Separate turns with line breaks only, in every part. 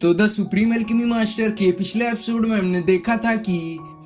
तो the supreme alchemy master के पिछले एपिसोड में हमने देखा था कि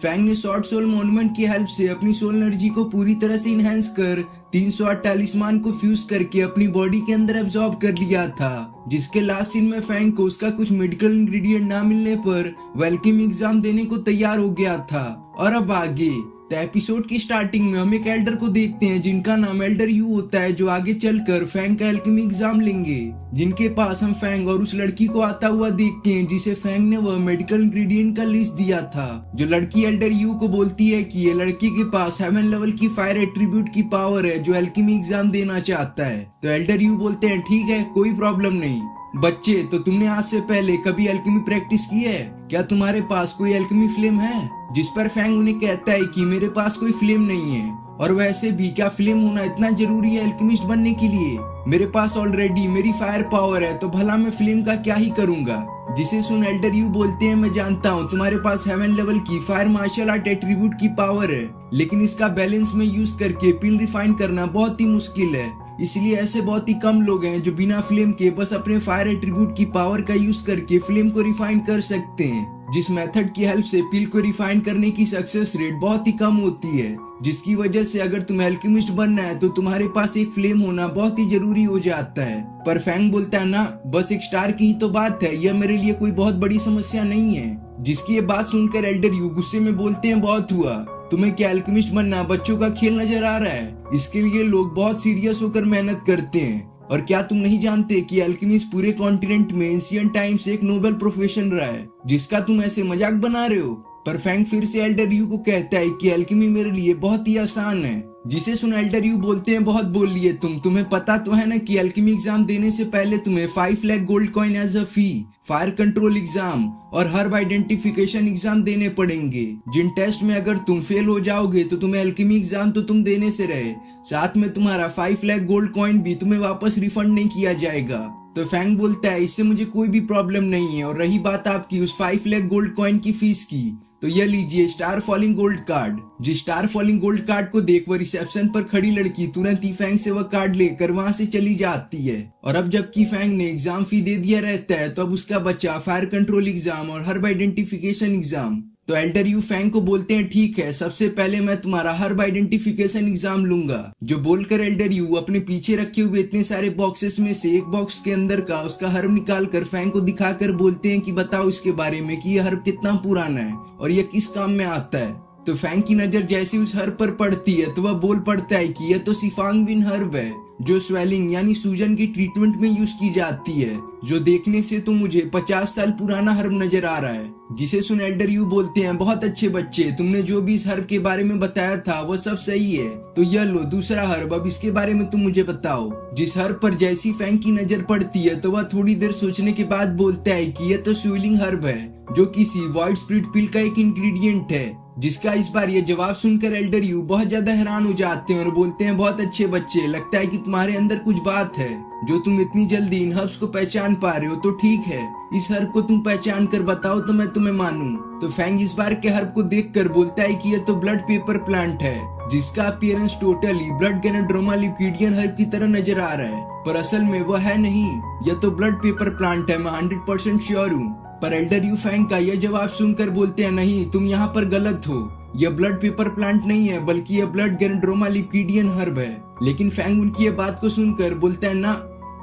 फैंग ने शॉर्ट सोल मॉन्यूमेंट की हेल्प से अपनी सोल एनर्जी को पूरी तरह से इनहेंस कर 308 टालिस्मान को फ्यूज करके अपनी बॉडी के अंदर एब्जॉर्ब कर लिया था, जिसके लास्ट सीन में फैंग को उसका कुछ मेडिकल इंग्रेडिएंट ना मिलने पर वो एल्केमी एग्जाम देने को तैयार हो गया था। और अब आगे तो एपिसोड की स्टार्टिंग में हम एक एल्डर को देखते हैं जिनका नाम एल्डर यू होता है, जो आगे चलकर फैंग का एल्केमी एग्जाम लेंगे, जिनके पास हम फैंग और उस लड़की को आता हुआ देखते हैं जिसे फैंग ने वह मेडिकल इंग्रेडिएंट का लिस्ट दिया था। जो लड़की एल्डर यू को बोलती है कि ये लड़की के पास 7 लेवल की फायर एट्रीब्यूट की पावर है जो एल्केमी एग्जाम देना चाहता है। तो एल्डर यू बोलते हैं ठीक है, कोई प्रॉब्लम नहीं। बच्चे, तो तुमने आज से पहले कभी एल्केमी प्रैक्टिस की है? क्या तुम्हारे पास कोई एल्केमी फ्लेम है? जिस पर फैंग उन्हें कहता है कि मेरे पास कोई फ्लेम नहीं है, और वैसे भी क्या फ्लेम होना इतना जरूरी है एल्केमिस्ट बनने के लिए? मेरे पास ऑलरेडी मेरी फायर पावर है, तो भला मैं फ्लेम का क्या ही करूंगा। जिसे सुन एल्डर यू बोलते हैं मैं जानता हूँ तुम्हारे पास 7 लेवल की फायर मार्शल आर्ट एट्रीब्यूट की पावर है, लेकिन इसका बैलेंस में यूज करके पिन रिफाइन करना बहुत ही मुश्किल है, इसलिए ऐसे बहुत ही कम लोग हैं जो बिना फ्लेम के बस अपने फायर एट्रीब्यूट की पावर का यूज करके फ्लेम को रिफाइन कर सकते हैं। जिस मेथड की हेल्प से पिल को रिफाइन करने की सक्सेस रेट बहुत ही कम होती है, जिसकी वजह से अगर तुम्हें एल्केमिस्ट बनना है तो तुम्हारे पास एक फ्लेम होना बहुत ही जरूरी हो जाता है। पर फैंग बोलता है ना, बस एक स्टार की ही तो बात है, यह मेरे लिए कोई बहुत बड़ी समस्या नहीं है। जिसकी ये बात सुनकर एल्डर यू गुस्से में बोलते हैं बहुत हुआ, तुम्हें क्या एल्केमिस्ट बनना बच्चों का खेल नजर आ रहा है? इसके लिए लोग बहुत सीरियस होकर मेहनत करते हैं, और क्या तुम नहीं जानते कि एल्केमिस्ट पूरे कॉन्टिनेंट में एंशिएंट टाइम से एक नोबेल प्रोफेशन रहा है, जिसका तुम ऐसे मजाक बना रहे हो? पर फैंग फिर से एल्डर यू को कहता है कि एल्केमी मेरे लिए बहुत ही आसान है। जिसे सुन एल्डर यू बोलते हैं बहुत बोल लिए तुम्हें पता तो है ना कि एल्केमी एग्जाम देने से पहले तुम्हें 5 lakh gold coin as a fee, fire control exam और हर्ब आइडेंटिफिकेशन एग्जाम देने पड़ेंगे, जिन टेस्ट में अगर तुम फेल हो जाओगे तो तुम्हें एल्केमी एग्जाम तो तुम देने से रहे, साथ में तुम्हारा 5 लाख गोल्ड कॉइन भी तुम्हें वापस रिफंड नहीं किया जाएगा। तो फैंग बोलता है इससे मुझे कोई भी प्रॉब्लम नहीं है, और रही बात आपकी उस 5 लाख गोल्ड कॉइन की फीस की, तो यह लीजिए स्टार फॉलिंग गोल्ड कार्ड। जिस स्टार फॉलिंग गोल्ड कार्ड को देख वह रिसेप्शन पर खड़ी लड़की तुरंत ही फैंग से वह कार्ड लेकर वहां से चली जाती है। और अब जबकि फैंग ने एग्जाम फी दे दिया रहता है, तो अब उसका बच्चा फायर कंट्रोल एग्जाम और हर्ब आइडेंटिफिकेशन एग्जाम। तो एल्डर यू फैंग को बोलते हैं ठीक है, सबसे पहले मैं तुम्हारा हर्ब आइडेंटिफिकेशन एग्जाम लूंगा। जो बोलकर एल्डर यू अपने पीछे रखे हुए इतने सारे बॉक्सेस में से एक बॉक्स के अंदर का उसका हर्ब निकाल कर फैंग को दिखाकर बोलते हैं कि बताओ इसके बारे में कि यह हर्ब कितना पुराना है और यह किस काम में आता है। तो फैंग की नजर जैसे उस हर्ब पर पड़ती है तो वह बोल पड़ता है कि यह तो सिफांगविन हर्ब है, जो स्वेलिंग यानी सूजन की ट्रीटमेंट में यूज की जाती है, जो देखने से तो मुझे 50 साल पुराना हर्ब नजर आ रहा है। जिसे सुन एल्डर यू बोलते हैं बहुत अच्छे बच्चे, तुमने जो भी इस हर्ब के बारे में बताया था वो सब सही है, तो यह लो दूसरा हर्ब, अब इसके बारे में तुम मुझे बताओ। जिस हर्ब पर जैसी फैंग की नजर पड़ती है तो वह थोड़ी देर सोचने के बाद बोलता है कि यह तो स्विलिंग हर्ब है, जो किसी वाइट स्प्रिट पिल का एक इंग्रेडिएंट है। जिसका इस बार ये जवाब सुनकर एल्डर यू बहुत ज्यादा हैरान हो जाते हैं और बोलते हैं बहुत अच्छे बच्चे, लगता है कि तुम्हारे अंदर कुछ बात है जो तुम इतनी जल्दी इन हर्ब्स को पहचान पा रहे हो, तो ठीक है इस हर्ब को तुम पहचान कर बताओ तो मैं तुम्हें मानूं। तो फैंग इस बार के हर्ब को देखकर बोलता है कि यह तो ब्लड पेपर प्लांट है, जिसका अपीयरेंस टोटली ब्लड गैनोड्रोमा लिक्विडियन हर्ब की तरह नजर आ रहा है, पर असल में वह है नहीं, यह तो ब्लड पेपर प्लांट है, मैं 100% श्योर हूँ। पर एल्डर यू फैंग का यह जवाब सुनकर बोलते हैं नहीं, तुम यहाँ पर गलत हो, यह ब्लड पेपर प्लांट नहीं है बल्कि यह ब्लड गैनोड्रोमा लिक्विडियन हर्ब है। लेकिन फैंग उनकी यह बात को सुनकर बोलता है ना,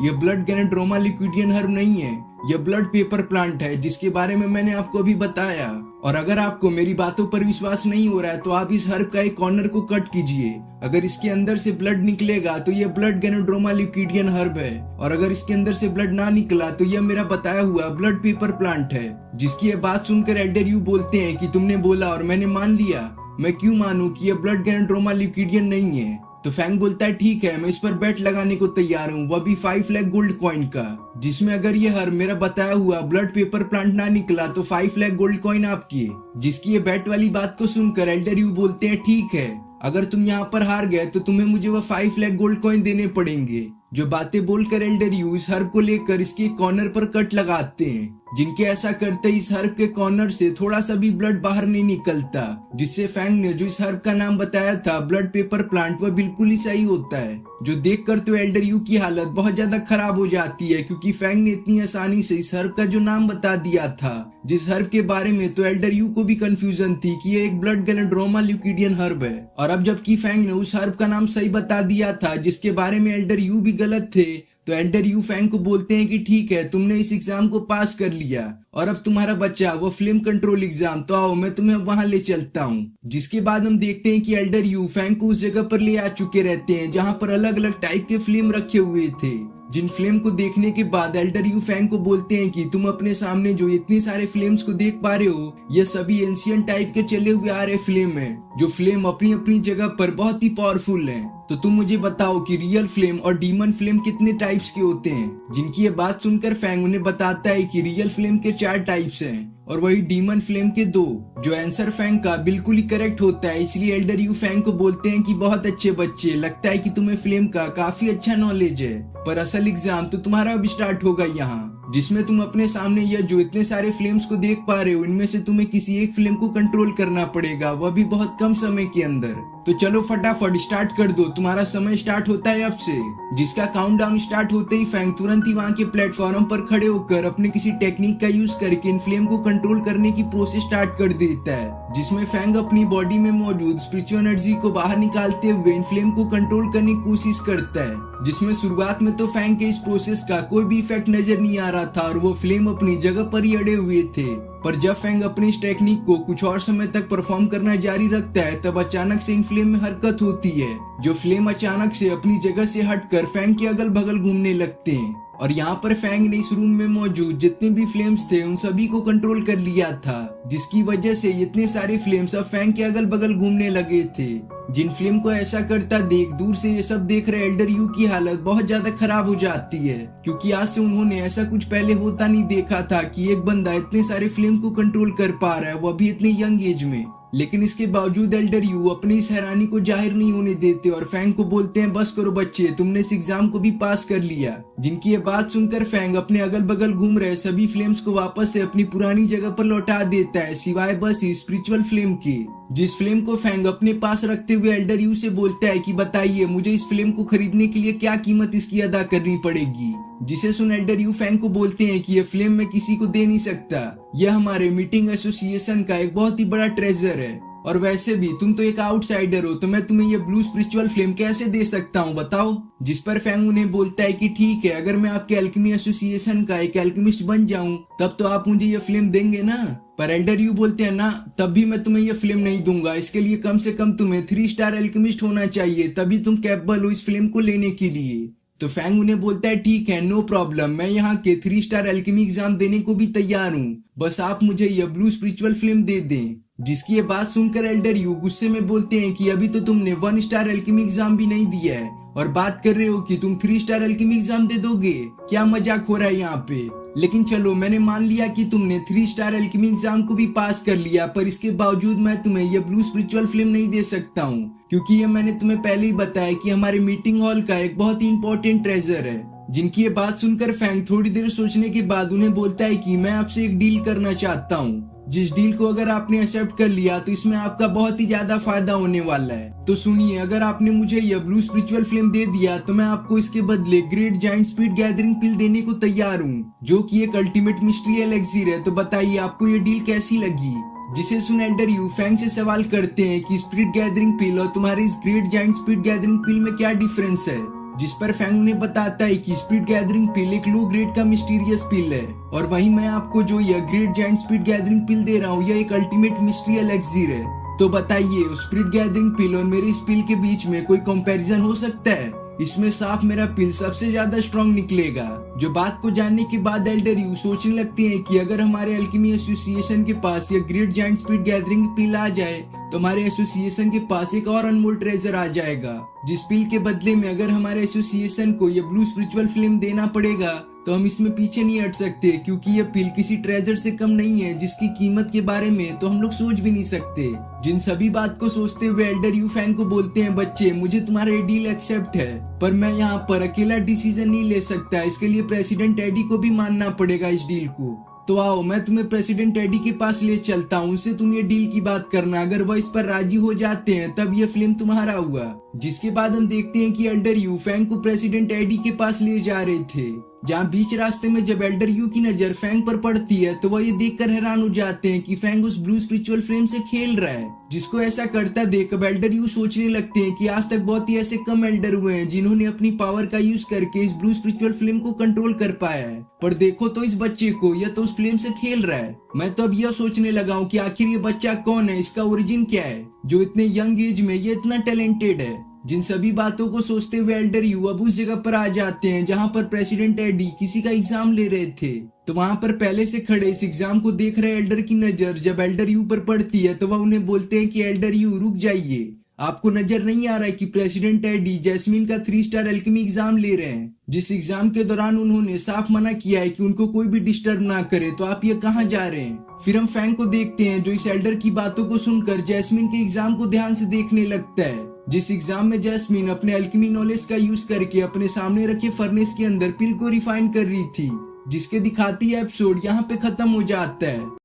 यह ब्लड गैनोड्रोमा लिक्विडियन हर्ब नहीं है, यह ब्लड पेपर प्लांट है जिसके बारे में मैंने आपको अभी बताया। और अगर आपको मेरी बातों पर विश्वास नहीं हो रहा है तो आप इस हर्ब का एक कॉर्नर को कट कीजिए, अगर इसके अंदर से ब्लड निकलेगा तो यह ब्लड गैनोड्रोमा लिक्विडियन हर्ब है, और अगर इसके अंदर से ब्लड ना निकला तो यह मेरा बताया हुआ ब्लड पेपर प्लांट है। जिसकी यह बात सुनकर एल्डर यू बोलते हैं कि तुमने बोला और मैंने मान लिया, मैं क्यों मानूं कि यह ब्लड गैनोड्रोमा लिक्विडियन नहीं है? तो फैंग बोलता है ठीक है, मैं इस पर बेट लगाने को तैयार हूँ, वह भी 5 लाख गोल्ड कॉइन का, जिसमें अगर ये हर मेरा बताया हुआ ब्लड पेपर प्लांट ना निकला तो 5 लाख गोल्ड कॉइन आपकी है। जिसकी ये बेट वाली बात को सुनकर एल्डर यू बोलते हैं ठीक है, अगर तुम यहाँ पर हार गए तो तुम्हें मुझे वह 5 लाख गोल्ड कॉइन देने पड़ेंगे। जो बातें बोलकर एल्डर यू इस हर्ब को लेकर इसके कॉर्नर पर कट लगाते हैं। जिनके ऐसा करते इस हर्ब के कॉर्नर से थोड़ा सा भी ब्लड बाहर नहीं निकलता, जिससे फैंग ने जो इस हर्ब का नाम बताया था ब्लड पेपर प्लांट, वह बिल्कुल ही सही होता है। जो देखकर तो एल्डर यू की हालत बहुत ज्यादा खराब हो जाती है, क्योंकि फैंग ने इतनी आसानी से इस हर्ब का जो नाम बता दिया था, जिस हर्ब के बारे में तो एल्डर यू को भी कंफ्यूजन थी कि ये एक ब्लड गैलेंड्रोमा ल्यूकिडियन हर्ब है। और अब जबकि फैंग ने उस हर्ब का नाम सही बता दिया था जिसके बारे में एल्डर यू भी गलत थे, तो एल्डर यू फैंग को बोलते हैं कि ठीक है, तुमने इस एग्जाम को पास कर लिया और अब तुम्हारा बच्चा वो फ्लेम कंट्रोल एग्जाम, तो आओ मैं तुम्हें वहां ले चलता हूँ। जिसके बाद हम देखते हैं कि एल्डर यू फैंग को उस जगह पर ले आ चुके रहते हैं जहां पर अलग अलग टाइप के फ्लेम रखे हुए थे। जिन फ्लेम को देखने के बाद एल्डर यू फैंग को बोलते हैं कि तुम अपने सामने जो इतने सारे फ्लेम्स को देख पा रहे हो, ये सभी एंशिएंट टाइप के चले हुए आ रहे फ्लेम हैं, जो फ्लेम अपनी अपनी जगह पर बहुत ही पावरफुल हैं। तो तुम मुझे बताओ कि रियल फ्लेम और डीमन फ्लेम कितने टाइप्स के होते हैं। जिनकी ये बात सुनकर फैंग उन्हें बताता है कि रियल फ्लेम के 4 टाइप्स हैं और वही डीमन फ्लेम के 2। जो आंसर फैंग का बिल्कुल ही करेक्ट होता है, इसलिए एल्डर यू फैंग को बोलते हैं कि बहुत अच्छे बच्चे, लगता है कि तुम्हें फ्लेम का काफी अच्छा नॉलेज है, पर असल एग्जाम तो तुम्हारा अब स्टार्ट होगा यहाँ, जिसमें तुम अपने सामने यह जो इतने सारे फ्लेम्स को देख पा रहे हो, इनमें से तुम्हें किसी एक फ्लेम को कंट्रोल करना पड़ेगा, वह भी बहुत कम समय के अंदर। तो चलो फटाफट स्टार्ट कर दो, तुम्हारा समय स्टार्ट होता है अब से। जिसका काउंटडाउन स्टार्ट होते ही फैंग तुरंत ही वहां के प्लेटफॉर्म पर खड़े होकर अपने किसी टेक्निक का यूज करके इन फ्लेम को कंट्रोल करने की प्रोसेस स्टार्ट कर देता है, जिसमें फैंग अपनी बॉडी में मौजूद स्पिरिचुअल एनर्जी को बाहर निकालते हुए इन फ्लेम को कंट्रोल करने की कोशिश करता है। जिसमें शुरुआत में तो फैंग के इस प्रोसेस का कोई भी इफेक्ट नजर नहीं आ रहा था और वो फ्लेम अपनी जगह पर ही अड़े हुए थे, पर जब फैंग अपनी इस टेक्निक को कुछ और समय तक परफॉर्म करना जारी रखता है, तब अचानक से इन फ्लेम में हरकत होती है, जो फ्लेम अचानक से अपनी जगह से हटकर फैंग के अगल बगल घूमने लगते हैं। और यहाँ पर फैंग ने इस रूम में मौजूद जितने भी फ्लेम्स थे उन सभी को कंट्रोल कर लिया था, जिसकी वजह से इतने सारे फ्लेम्स अब फैंग के अगल बगल घूमने लगे थे। जिन फ्लेम को ऐसा करता देख दूर से ये सब देख रहे एल्डर यू की हालत बहुत ज्यादा खराब हो जाती है, क्योंकि आज से उन्होंने ऐसा कुछ पहले होता नहीं देखा था कि एक बंदा इतने सारे फ्लेम को कंट्रोल कर पा रहा है, वो भी इतनी यंग एज में। लेकिन इसके बावजूद एल्डर यू अपनी इस हैरानी को जाहिर नहीं होने देते और फैंग को बोलते हैं बस करो बच्चे, तुमने इस एग्जाम को भी पास कर लिया। जिनकी ये बात सुनकर फैंग अपने अगल बगल घूम रहे सभी फ्लेम्स को वापस से अपनी पुरानी जगह पर लौटा देता है, सिवाय बस स्पिरिचुअल फ्लेम के। जिस फ्लेम को फैंग अपने पास रखते हुए एल्डर यू से बोलता है कि बताइए मुझे इस फ्लेम को खरीदने के लिए क्या कीमत इसकी अदा करनी पड़ेगी। जिसे सुन एल्डर यू फैंग को बोलते हैं कि यह फ्लेम मैं किसी को दे नहीं सकता, यह हमारे मीटिंग एसोसिएशन का एक बहुत ही बड़ा ट्रेजर है, और वैसे भी तुम तो एक आउटसाइडर हो, तो मैं तुम्हें ये ब्लू स्पिरिचुअल फ्लेम कैसे दे सकता हूँ बताओ। जिस पर फैंग उन्हें बोलता है कि ठीक है, अगर मैं आपके एल्केमी एसोसिएशन का एक एल्केमिस्ट बन जाऊं तब तो आप मुझे ये फ्लेम देंगे ना। पर एल्डर यू बोलते हैं ना, तब भी मैं तुम्हें ये फ्लेम नहीं दूंगा, इसके लिए कम से कम तुम्हें 3 स्टार एल्केमिस्ट होना चाहिए, तभी तुम कैपेबल हो इस फ्लेम को लेने के लिए। तो फैंग उन्हें बोलता है ठीक है, नो प्रॉब्लम, मैं यहाँ के 3 स्टार एल्केमी एग्जाम देने को भी तैयार हूँ, बस आप मुझे यह ब्लू स्पिरिचुअल फ्लेम दे दें। जिसकी ये बात सुनकर एल्डर यू गुस्से में बोलते हैं कि अभी तो तुमने 1 स्टार एल्केमी एग्जाम भी नहीं दिया है और बात कर रहे हो कि तुम 3 स्टार एल्केमी एग्जाम दे दोगे, क्या मजाक हो रहा है यहाँ पे। लेकिन चलो मैंने मान लिया कि तुमने 3 स्टार एल्केमी एग्जाम को भी पास कर लिया, पर इसके बावजूद मैं तुम्हें यह ब्लू स्पिरिचुअल फ्लेम नहीं दे सकता हूँ, क्योंकि ये मैंने तुम्हें पहले ही बताया कि हमारे मीटिंग हॉल का एक बहुत ही इंपॉर्टेंट ट्रेजर है। जिनकी ये बात सुनकर फैंग थोड़ी देर सोचने के बाद उन्हें बोलता है कि मैं आपसे एक डील करना चाहता हूँ, जिस डील को अगर आपने एक्सेप्ट कर लिया तो इसमें आपका बहुत ही ज्यादा फायदा होने वाला है। तो सुनिए, अगर आपने मुझे यह ब्लू स्पिरिचुअल फ्लेम दे दिया तो मैं आपको इसके बदले ग्रेट जायंट स्पीड गैदरिंग पिल देने को तैयार हूँ, जो कि एक अल्टीमेट मिस्ट्री एलेक्सिर है। तो बताइए आपको ये डील कैसी लगी। जिसे सुन एल्डर यू फैंग से सवाल करते हैं कि स्पीड गैदरिंग पिल और तुम्हारे इस ग्रेट जायंट स्पीड गैदरिंग पिल में क्या डिफरेंस है। जिस पर फैंग उन्हें बताता है कि स्पीड गैदरिंग पिल एक लो ग्रेड का मिस्टीरियस पिल है, और वहीं मैं आपको जो यह ग्रेट जायंट स्पीड गैदरिंग पिल दे रहा हूँ यह एक अल्टीमेट मिस्ट्री एलेक्सिर है। तो बताइए उस स्पीड गैदरिंग पिल और मेरे इस पिल के बीच में कोई कंपैरिजन हो सकता है। इसमें साफ मेरा पिल सबसे ज्यादा स्ट्रॉन्ग निकलेगा। जो बात को जानने के बाद एल्डर यू सोचने लगते हैं कि अगर हमारे एल्केमी एसोसिएशन के पास ये ग्रेट जायंट स्पीड गैदरिंग पिल आ जाए तो हमारे एसोसिएशन के पास एक और अनमोल ट्रेजर आ जाएगा, जिस पिल के बदले में अगर हमारे एसोसिएशन को ये ब्लू स्पिरिचुअल फ्लेम देना पड़ेगा तो हम इसमें पीछे नहीं हट सकते, क्योंकि ये पिल किसी ट्रेजर से कम नहीं है जिसकी कीमत के बारे में तो हम लोग सोच भी नहीं सकते। जिन सभी बात को सोचते हुए एल्डर यू फैंग को बोलते हैं बच्चे मुझे तुम्हारा ये डील एक्सेप्ट है, पर मैं यहाँ पर अकेला डिसीजन नहीं ले सकता, इसके लिए प्रेसिडेंट एडी को भी मानना पड़ेगा इस डील को। तो आओ मैं तुम्हें प्रेसिडेंट टेडी के पास ले चलता हूँ, उनसे तुम ये डील की बात करना, अगर वह इस पर राजी हो जाते हैं तब ये फिल्म तुम्हारा हुआ। जिसके बाद हम देखते हैं कि एल्डर यू फैंग को प्रेसिडेंट टेडी के पास ले जा रहे थे, जहाँ बीच रास्ते में जब एल्डर यू की नजर फैंग पर पड़ती है तो वह ये देखकर हैरान हो जाते हैं कि फैंग उस ब्लू स्पिरिचुअल फ्लेम से खेल रहा है। जिसको ऐसा करता देख अब एल्डर यू सोचने लगते हैं कि आज तक बहुत ही ऐसे कम एल्डर हुए हैं जिन्होंने अपनी पावर का यूज करके इस ब्लू स्पिरिचुअल फ्लेम को कंट्रोल कर पाया है। पर देखो तो इस बच्चे को, यह तो उस फ्लेम से खेल रहा है। मैं तो अब यह सोचने लगा हूँ कि आखिर ये बच्चा कौन है, इसका ओरिजिन क्या है, जो इतने यंग एज में ये इतना टैलेंटेड है। जिन सभी बातों को सोचते हुए एल्डर यू अब उस जगह पर आ जाते हैं जहां पर प्रेसिडेंट टेडी किसी का एग्जाम ले रहे थे। तो वहां पर पहले से खड़े इस एग्जाम को देख रहे एल्डर की नजर जब एल्डर यू पर पड़ती है तो वह उन्हें बोलते हैं कि एल्डर यू रुक जाइए, आपको नजर नहीं आ रहा है कि प्रेसिडेंट टेडी जैस्मिन का 3 स्टार एल्केमी एग्जाम ले रहे हैं, जिस एग्जाम के दौरान उन्होंने साफ मना किया है कि उनको कोई भी डिस्टर्ब ना करे, तो आप ये कहाँ जा रहे हैं। फिर हम फैंग को देखते हैं जो इस एल्डर की बातों को सुनकर जैस्मिन के एग्जाम को ध्यान से देखने लगता है, जिस एग्जाम में जैस्मिन अपने एल्केमी नॉलेज का यूज करके अपने सामने रखे फर्नेस के अंदर पिल को रिफाइन कर रही थी। जिसके दिखाती है एपिसोड यहाँ पे खत्म हो जाता है।